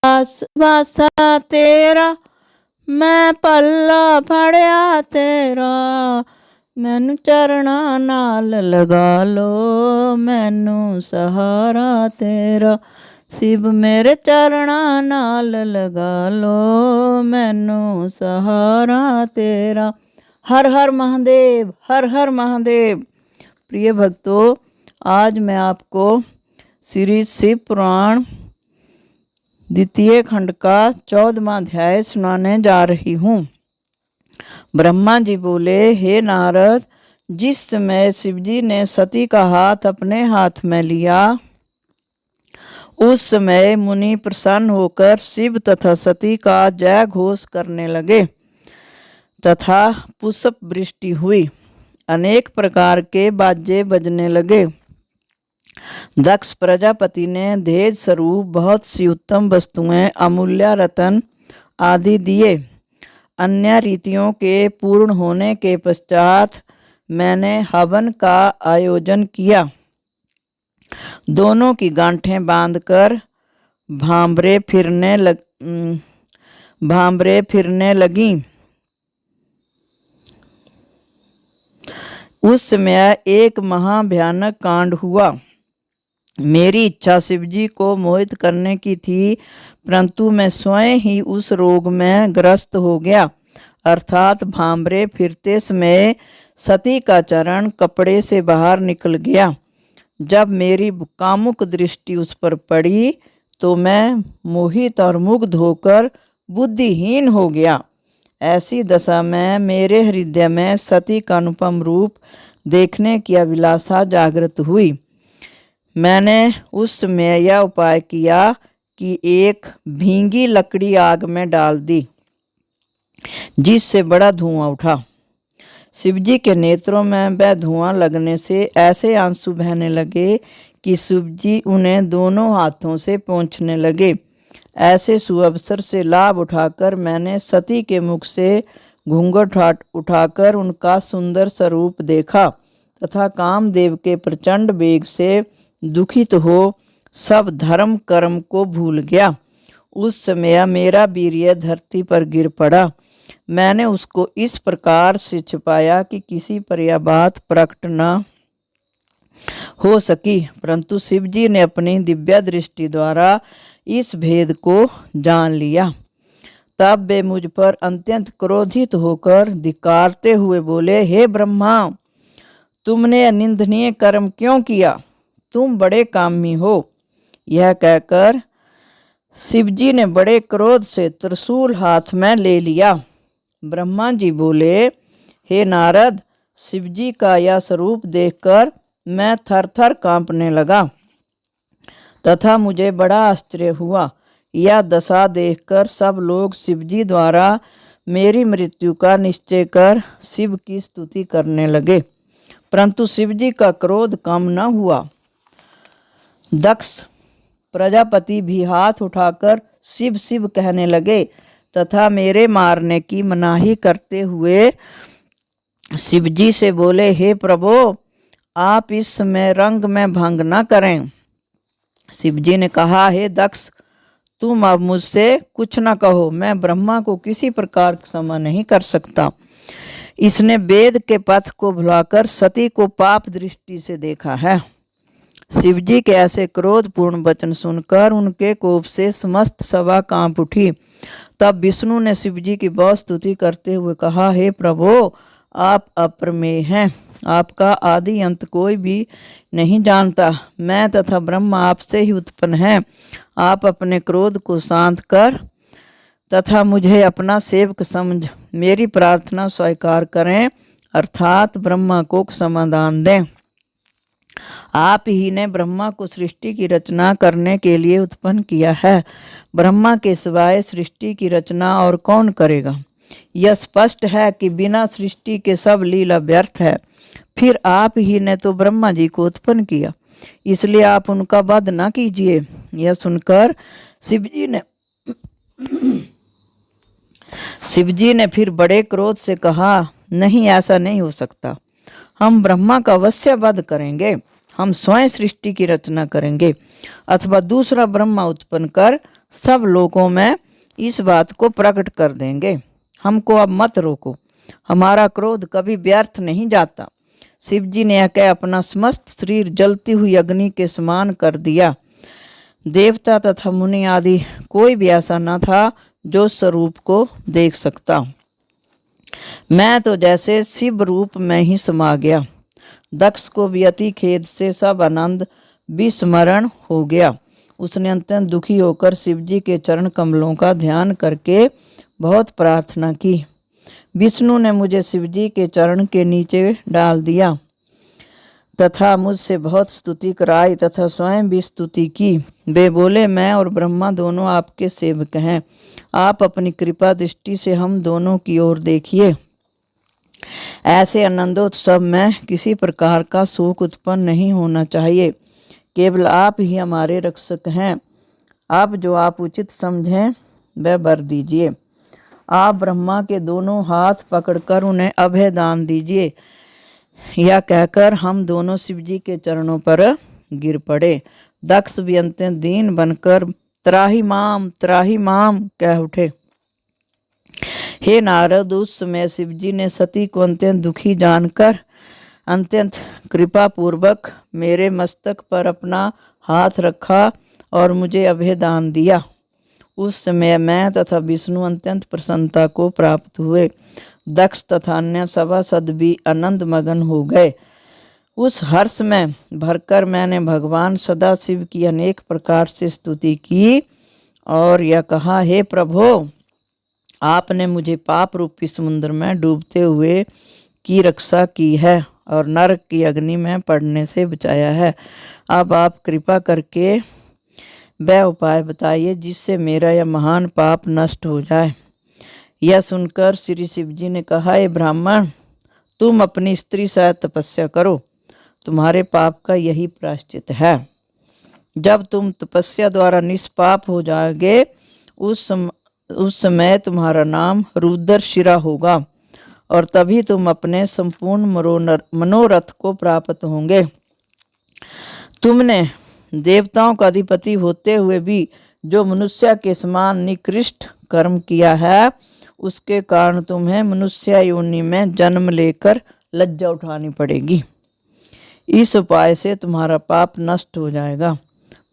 वासा तेरा मैं पल्ला फड़िया तेरा, मैनू चरणा नाल लगा लो, मैनू सहारा तेरा। शिव मेरे चरणा नाल लगा लो, मैनू सहारा तेरा। हर हर महादेव, हर हर महादेव। प्रिय भक्तों, आज मैं आपको श्री शिव पुराण द्वितीय खंड का 14वां अध्याय सुनाने जा रही हूँ। ब्रह्मा जी बोले, हे नारद, जिस समय शिवजी ने सती का हाथ अपने हाथ में लिया, उस समय मुनि प्रसन्न होकर शिव तथा सती का जय घोष करने लगे तथा पुष्प वृष्टि हुई। अनेक प्रकार के बाजे बजने लगे। दक्ष प्रजापति ने देज स्वरूप बहुत सी उत्तम वस्तुएं, अमूल्य रतन आदि दिए। अन्य रीतियों के पूर्ण होने के पश्चात मैंने हवन का आयोजन किया। दोनों की गांठें बांधकर भांबरे फिरने लगीं। उस समय एक महाभयानक कांड हुआ। मेरी इच्छा शिवजी को मोहित करने की थी, परंतु मैं स्वयं ही उस रोग में ग्रस्त हो गया। अर्थात भांबरे फिरते समय सती का चरण कपड़े से बाहर निकल गया। जब मेरी कामुक दृष्टि उस पर पड़ी तो मैं मोहित और मुग्ध होकर बुद्धिहीन हो गया। ऐसी दशा में मेरे हृदय में सती का अनुपम रूप देखने की अभिलाषा जागृत हुई। मैंने उस समय यह उपाय किया कि एक भींगी लकड़ी आग में डाल दी, जिससे बड़ा धुआं उठा। शिवजी के नेत्रों में वह धुआं लगने से ऐसे आंसू बहने लगे कि शिवजी उन्हें दोनों हाथों से पोंछने लगे। ऐसे सुअवसर से लाभ उठाकर मैंने सती के मुख से घूंघट उठाकर उनका सुंदर स्वरूप देखा तथा कामदेव के प्रचंड वेग से दुखित हो सब धर्म कर्म को भूल गया। उस समय मेरा वीर्य धरती पर गिर पड़ा। मैंने उसको इस प्रकार से छिपाया कि किसी पर यह बात प्रकट न हो सकी, परंतु शिवजी ने अपनी दिव्य दृष्टि द्वारा इस भेद को जान लिया। तब वे मुझ पर अत्यंत क्रोधित होकर धिक्कारते हुए बोले, हे ब्रह्मा, तुमने निंदनीय कर्म क्यों किया? तुम बड़े कामी हो। यह कहकर शिवजी ने बड़े क्रोध से त्रिशूल हाथ में ले लिया। ब्रह्मा जी बोले, हे नारद, शिवजी का यह स्वरूप देखकर मैं थर थर कांपने लगा तथा मुझे बड़ा आश्चर्य हुआ। यह दशा देखकर सब लोग शिवजी द्वारा मेरी मृत्यु का निश्चय कर शिव की स्तुति करने लगे, परंतु शिवजी का क्रोध कम न हुआ। दक्ष प्रजापति भी हाथ उठाकर शिव शिव कहने लगे तथा मेरे मारने की मनाही करते हुए शिवजी से बोले, हे प्रभु, आप इस समय रंग में भंग न करें। शिवजी ने कहा, हे दक्ष, तुम अब मुझसे कुछ न कहो। मैं ब्रह्मा को किसी प्रकार क्षमा नहीं कर सकता। इसने वेद के पथ को भुलाकर सती को पाप दृष्टि से देखा है। शिवजी के ऐसे क्रोधपूर्ण वचन सुनकर उनके कोप से समस्त सभा कांप उठी। तब विष्णु ने शिवजी की बहुत स्तुति करते हुए कहा, हे प्रभु, आप अप्रमेय हैं। आपका आदि अंत कोई भी नहीं जानता। मैं तथा ब्रह्मा आपसे ही उत्पन्न हैं। आप अपने क्रोध को शांत कर तथा मुझे अपना सेवक समझ मेरी प्रार्थना स्वीकार करें, अर्थात ब्रह्मा को समाधान दें। आप ही ने ब्रह्मा को सृष्टि की रचना करने के लिए उत्पन्न किया है। ब्रह्मा के सिवाय सृष्टि की रचना और कौन करेगा? यह स्पष्ट है कि बिना सृष्टि के सब लीला व्यर्थ है। फिर आप ही ने तो ब्रह्मा जी को उत्पन्न किया, इसलिए आप उनका वध न कीजिए। यह सुनकर शिवजी ने फिर बड़े क्रोध से कहा, नहीं, ऐसा नहीं हो सकता। हम ब्रह्मा का अवश्य वध करेंगे। हम स्वयं सृष्टि की रचना करेंगे अथवा दूसरा ब्रह्मा उत्पन्न कर सब लोगों में इस बात को प्रकट कर देंगे। हमको अब मत रोको, हमारा क्रोध कभी व्यर्थ नहीं जाता। शिव जी ने यह कह अपना समस्त शरीर जलती हुई अग्नि के समान कर दिया। देवता तथा मुनि आदि कोई भी ऐसा न था जो स्वरूप को देख सकता। मैं तो जैसे शिव रूप में ही समा गया। दक्ष को भी अति खेद से सब आनंद विस्मरण हो गया। उसने अत्यंत दुखी होकर शिव जी के चरण कमलों का ध्यान करके बहुत प्रार्थना की। विष्णु ने मुझे शिव जी के चरण के नीचे डाल दिया तथा मुझसे बहुत स्तुति कराई तथा स्वयं भी स्तुति की। वे बोले, मैं और ब्रह्मा दोनों आपके सेवक हैं, आप अपनी कृपा दृष्टि से हम दोनों की ओर देखिए। ऐसे आनंदोत्सव में किसी प्रकार का शोक उत्पन्न नहीं होना चाहिए, केवल आप ही हमारे रक्षक हैं। अब जो आप उचित समझें वह वर दीजिए। आप ब्रह्मा के दोनों हाथ पकड़कर उन्हें अभय दान दीजिए। यह कहकर हम दोनों शिव जी के चरणों पर गिर पड़े। दक्ष भी अत्यंत दीन बनकर त्राही माम कह उठे। हे नारद, उस समय शिव जी ने सती को अत्यंत दुखी जानकर अत्यंत कृपा पूर्वक मेरे मस्तक पर अपना हाथ रखा और मुझे अभय दान दिया। उस समय मैं तथा विष्णु अत्यंत प्रसन्नता को प्राप्त हुए। दक्ष तथा अन्य सभासद भी आनंद मगन हो गए। उस हर्ष में भरकर मैंने भगवान सदाशिव की अनेक प्रकार से स्तुति की और यह कहा, हे प्रभो, आपने मुझे पाप रूपी समुद्र में डूबते हुए की रक्षा की है और नरक की अग्नि में पड़ने से बचाया है। अब आप कृपा करके वह उपाय बताइए जिससे मेरा यह महान पाप नष्ट हो जाए। यह सुनकर श्री शिव जी ने कहा, हे ब्राह्मण, तुम अपनी स्त्री सहित तपस्या करो, तुम्हारे पाप का यही प्रायश्चित है। जब तुम तपस्या द्वारा निष्पाप हो जाओगे उस समय तुम्हारा नाम रुद्रशिरा होगा और तभी तुम अपने संपूर्ण मनोरथ को प्राप्त होंगे। तुमने देवताओं का अधिपति होते हुए भी जो मनुष्य के समान निकृष्ट कर्म किया है, उसके कारण तुम्हें मनुष्य योनि में जन्म लेकर लज्जा उठानी पड़ेगी। इस उपाय से तुम्हारा पाप नष्ट हो जाएगा।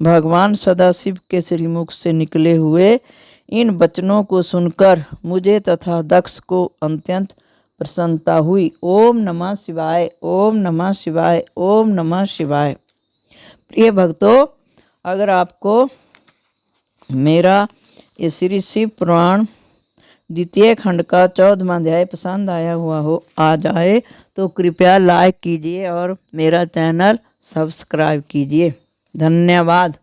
भगवान सदाशिव के श्रीमुख से निकले हुए इन वचनों को सुनकर मुझे तथा दक्ष को अत्यंत प्रसन्नता हुई। ओम नमः शिवाय, ओम नमः शिवाय, ओम नमः शिवाय। प्रिय भक्तों, अगर आपको मेरा ये श्री शिव पुराण द्वितीय खंड का 14वां अध्याय पसंद आया हुआ हो आ जाए तो कृपया लाइक कीजिए और मेरा चैनल सब्सक्राइब कीजिए। धन्यवाद।